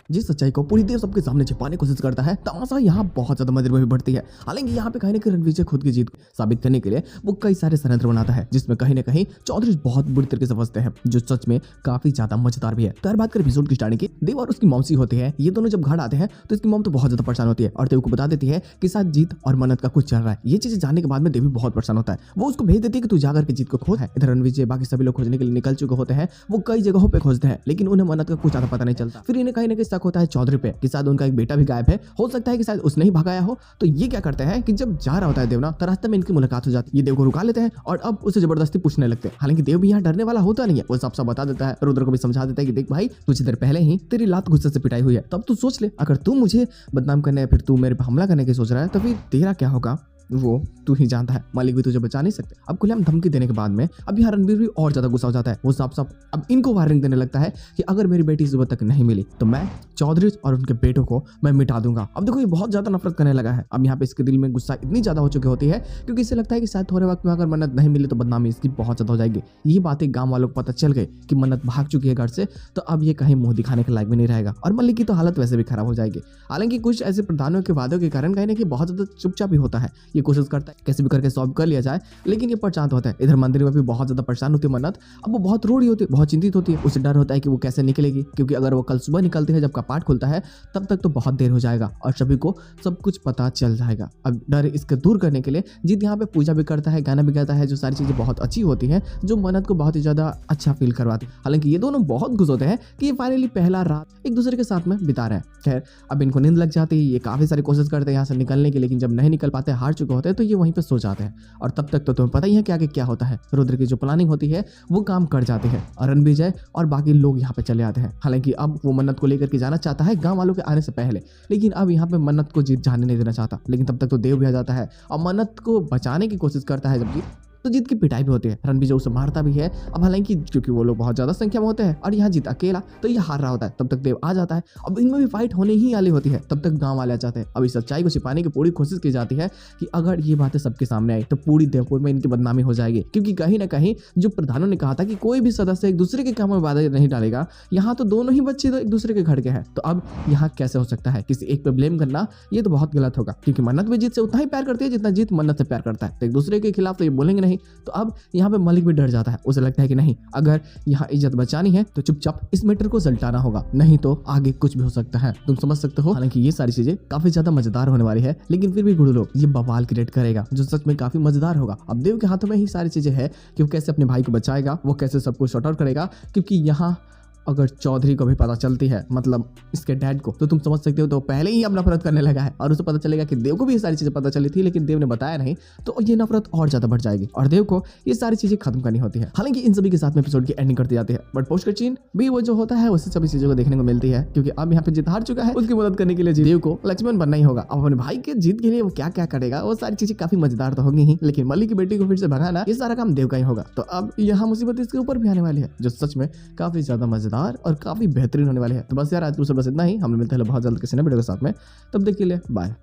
जिस सच्चाई को पूरी देव सबके सामने छिपाने की कोशिश करता है। तमाशा यहाँ बहुत ज्यादा मजे में भी बढ़ती है। हालांकि यहाँ पे कहीं ना कहीं रणवीर खुद की जीत साबित करने के लिए वो कई सारे षड्यंत्र बनाता है, जिसमें कहीं ना कहीं चौधरी बहुत बुरी तरीके से फंसते हैं, जो सच में काफी ज्यादा मजेदार भी है। तो यार बात करें एपिसोड की स्टार्टिंग की, देव और उसकी मौसी होती है। ये दोनों जब घर आते हैं तो इसकी मॉम तो बहुत ज्यादा परेशान होती है और देव को बता देती है कि साथ जीत और मन्नत का कुछ चल रहा है। ये चीजें जानने के बाद में देव भी बहुत परेशान होता है। वो उसको भेज देती है कि तू जाकर के जीत को खोज है। इधर रणवीर बाकी सभी लोग खोजने के लिए निकल चुके होते हैं। वो कई जगहों पे खोजते हैं, लेकिन उन्हें मन्नत का कुछ ज्यादा पता नहीं चलता। फिर इन्हें कहीं ना कहीं शक होता है चौधरी पे कि शायद उनका एक बेटा भी गायब है। हो सकता है कि शायद उसने ही भगाया हो। तो ये क्या करते हैं कि जब जा रहा होता है देव ना, तो रास्ते में इनकी मुलाकात हो जाती है। ये देव को रुका लेते हैं और अब उसे जबरदस्ती पूछने लगते हैं। हालांकि देव भी यहाँ डरने वाला होता नहीं है। वो सब बता देता है। रुद्र को भी समझा देता है कि देख भाई, कुछ देर पहले ही तेरी लात गुस्से से पिटाई हुई है। तब तू सोच ले, अगर तू मुझे बदनाम करने फिर तू मेरे पर हमला करने की सोच रहा है तो फिर तेरा क्या होगा वो तू ही जानता है। मालिक भी तुझे बचा नहीं सकते। अब खुलेआम धमकी देने के बाद में अब यहाँ रणवीर भी और ज्यादा गुस्सा हो जाता है। वो साफ अब इनको वार्निंग देने लगता है कि अगर मेरी बेटी सुबह तक नहीं मिली तो मैं चौधरी और उनके बेटों को मैं मिटा दूंगा। अब देखो ये बहुत ज्यादा नफरत करने लगा है। अब यहाँ पे इसके दिल में गुस्सा इतनी ज्यादा हो चुकी होती है क्योंकि इसे लगता है कि शायद थोड़े वक्त में अगर मन्नत नहीं मिली तो बदनामी इसकी बहुत ज्यादा हो जाएगी। ये बातें गाँव वालों को पता चल गई कि मन्नत भाग चुकी है घर से, तो अब ये कहीं मुंह दिखाने के लायक भी नहीं रहेगा और मलिक की तो हालत वैसे भी खराब हो जाएगी। हालांकि कुछ ऐसे प्रधानों के वादों के कारण कहीं ना कहीं बहुत ज्यादा चुपचाप भी होता है। ये कोशिश करता है कैसे भी करके सॉल्व कर लिया जाए, लेकिन ये परेशान होता है। इधर मंदिर में भी बहुत ज्यादा परेशान होती है मन्नत। अब वो बहुत रोड़ी होती है, बहुत चिंतित होती है। उसे डर होता है कि वो कैसे निकलेगी, क्योंकि अगर वो कल सुबह निकलती है जब कपाट खुलता है तब तक तो बहुत देर हो जाएगा और सभी को सब कुछ पता चल जाएगा। अब डर इसके दूर करने के लिए जीत यहाँ पे पूजा भी करता है, गाना भी गाता है, जो सारी चीजें बहुत अच्छी होती है, जो मन्नत को बहुत ही ज्यादा अच्छा फील करवाती है। हालांकि ये दोनों बहुत खुश होते हैं कि ये फाइनली पहला रात एक दूसरे के साथ में बिता रहे हैं। खैर अब इनको नींद लग जाती है। ये काफी सारी कोशिश करते हैं यहाँ से निकलने की, लेकिन जब नहीं निकल पाते, हार चुके होते हैं, तो ये वहीं पे सो जाते हैं। और तब तक तो तुम्हें पता ही है कि आगे क्या होता है। रुद्र की जो प्लानिंग होती है वो काम कर जाती है और रणविजय और बाकी लोग यहाँ पे चले आते हैं। हालांकि अब वो मन्नत को लेकर के जाना चाहता है गांव वालों के आने से पहले, लेकिन अब यहाँ पे मन्नत को जीत जाने नहीं देना चाहता। लेकिन तब तक तो देव भी आ जाता है और मन्नत को बचाने की कोशिश करता है। जब जीत तो जीत की पिटाई भी होती है। रणवीर उसे मारता भी है। अब हालांकि क्योंकि वो लोग बहुत ज्यादा संख्या में होते हैं और यहाँ जीत अकेला, तो ये हार रहा होता है। तब तक देव आ जाता है। अब इनमें भी फाइट होने ही वाली होती है। तब तक गांव वाले आ जाते हैं। अब इस सच्चाई को छिपाने की पूरी कोशिश की जाती है कि अगर ये बातें सबके सामने आई तो पूरी देवपुर में इनकी बदनामी हो जाएगी, क्योंकि कहीं ना कहीं जो प्रधानों ने कहा था कि कोई भी सदस्य एक दूसरे के काम में बाधा नहीं डालेगा, यहाँ तो दोनों ही बच्चे तो एक दूसरे के घर के हैं। तो अब यहाँ कैसे हो सकता है? किसी एक पे ब्लेम करना ये तो बहुत गलत होगा, क्योंकि मन्नत भी जीत से उतना ही प्यार करती है जितना जीत मन्नत से प्यार करता है। तो एक दूसरे के खिलाफ तो ये बोलेंगे नहीं। तो अब यहाँ पे मलिक भी डर जाता है। उसे लगता है कि नहीं, अगर यहाँ इज्जत बचानी है तो चुपचाप इस मैटर को सलटाना होगा, नहीं तो आगे कुछ भी हो सकता है। तुम समझ सकते हो। हालांकि ये सारी चीजें काफी ज्यादा मजेदार होने वाली है, लेकिन फिर भी गुरु लोग ये बवाल क्रिएट करेगा जो सच में काफी मजेदार होगा। अब देव के हाथों में ही सारी चीजें है कि वो कैसे अपने भाई को बचाएगा, वो कैसे सब कुछ सॉर्ट आउट करेगा। क्योंकि यहाँ अगर चौधरी को भी पता चलती है, मतलब इसके डैड को, तो तुम समझ सकते हो तो पहले ही अब नफरत करने लगा है। और उसे पता चलेगा कि देव को भी ये सारी चीजें पता चली थी, लेकिन देव ने बताया नहीं, तो ये नफरत और ज्यादा बढ़ जाएगी और देव को ये सारी चीजें खत्म करनी होती है। हालांकि इन सभी के साथ में एपिसोड की एंडिंग करती जाती है, बट पोस्ट चिन्ह भी वो जो होता है उसी सभी चीजों को देखने को मिलती है। क्योंकि अब यहाँ पे जीत हार चुका है, उसकी मदद करने के लिए देव को लक्ष्मण बनना ही होगा। अब अपने भाई के जीत के लिए वो क्या क्या करेगा, वो सारी चीजें काफी मजेदार तो होंगी ही, लेकिन मलिक की बेटी को फिर से भगाना, ये सारा काम देव का ही होगा। तो अब यहाँ मुसीबत इसके ऊपर भी आने वाली है, जो सच में काफी ज्यादा मजेदार और काफी बेहतरीन होने वाले हैं। तो बस यार आज बस इतना ही। हम मिलते हैं बहुत जल्द किसी नए वीडियो के साथ में। तब तक के लिए बाय।